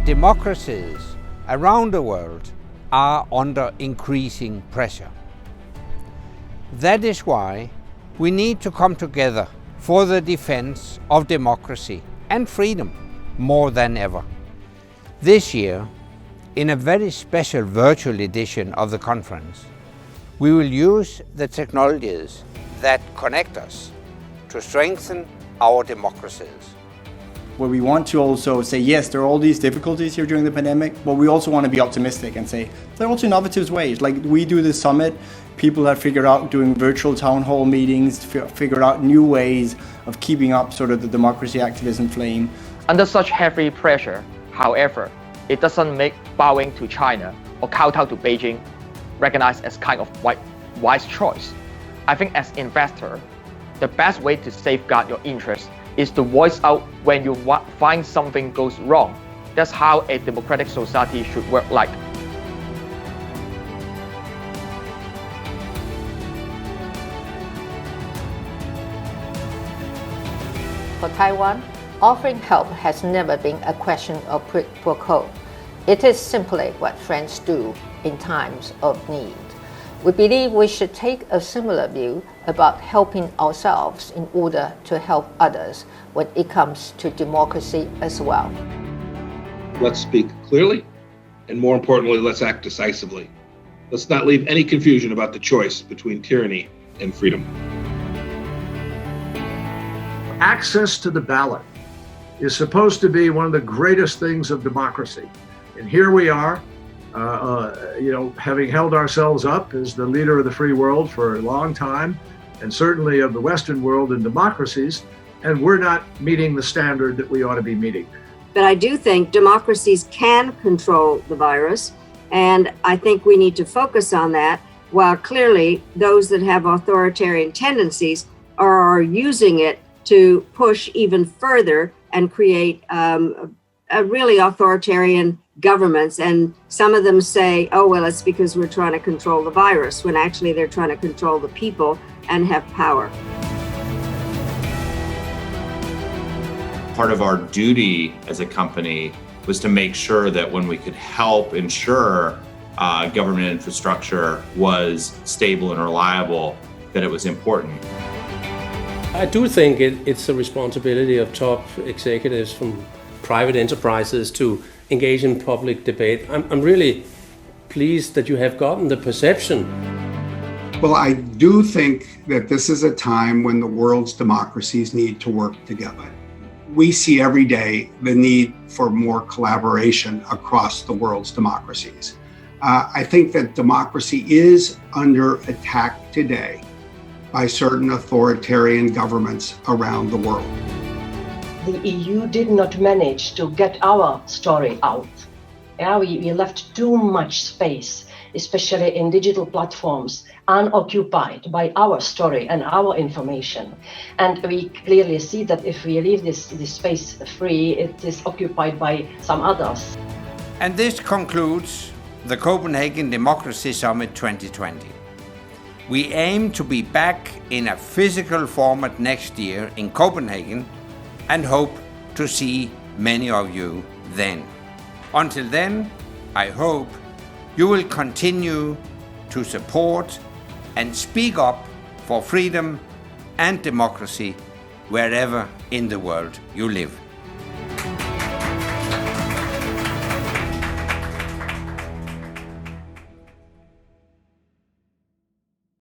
democracies around the world are under increasing pressure. That is why we need to come together for the defense of democracy and freedom more than ever. This year, in a very special virtual edition of the conference, we will use the technologies that connect us to strengthen our democracies. Where we want to also say, yes, there are all these difficulties here during the pandemic, but we also want to be optimistic and say there are also innovative ways. Like we do this summit, people have figured out doing virtual town hall meetings, figured out new ways of keeping up sort of the democracy activism flame. Under such heavy pressure, however, it doesn't make bowing to China or kowtow to Beijing recognized as kind of wise choice. I think as investor, the best way to safeguard your interests is to voice out when you find something goes wrong. That's how a democratic society should work like. For Taiwan, offering help has never been a question of quid pro quo. It is simply what friends do in times of need. We believe we should take a similar view about helping ourselves in order to help others when it comes to democracy as well. Let's speak clearly, and more importantly, let's act decisively. Let's not leave any confusion about the choice between tyranny and freedom. Access to the ballot is supposed to be one of the greatest things of democracy. And here we are, having held ourselves up as the leader of the free world for a long time, and certainly of the Western world in democracies, and we're not meeting the standard that we ought to be meeting. But I do think democracies can control the virus, and I think we need to focus on that, while clearly those that have authoritarian tendencies are using it to push even further and create a really authoritarian governments. And some of them say, oh, well, it's because we're trying to control the virus, when actually they're trying to control the people and have power. Part of our duty as a company was to make sure that when we could help ensure government infrastructure was stable and reliable, that it was important. I do think it's a responsibility of top executives from private enterprises to engage in public debate. I'm really pleased that you have gotten the perception. Well, I do think that this is a time when the world's democracies need to work together. We see every day the need for more collaboration across the world's democracies. I think that democracy is under attack today by certain authoritarian governments around the world. The EU did not manage to get our story out. We left too much space, especially in digital platforms, unoccupied by our story and our information. And we clearly see that if we leave this space free, it is occupied by some others. And this concludes the Copenhagen Democracy Summit 2020. We aim to be back in a physical format next year in Copenhagen and hope to see many of you then. Until then, I hope you will continue to support and speak up for freedom and democracy wherever in the world you live.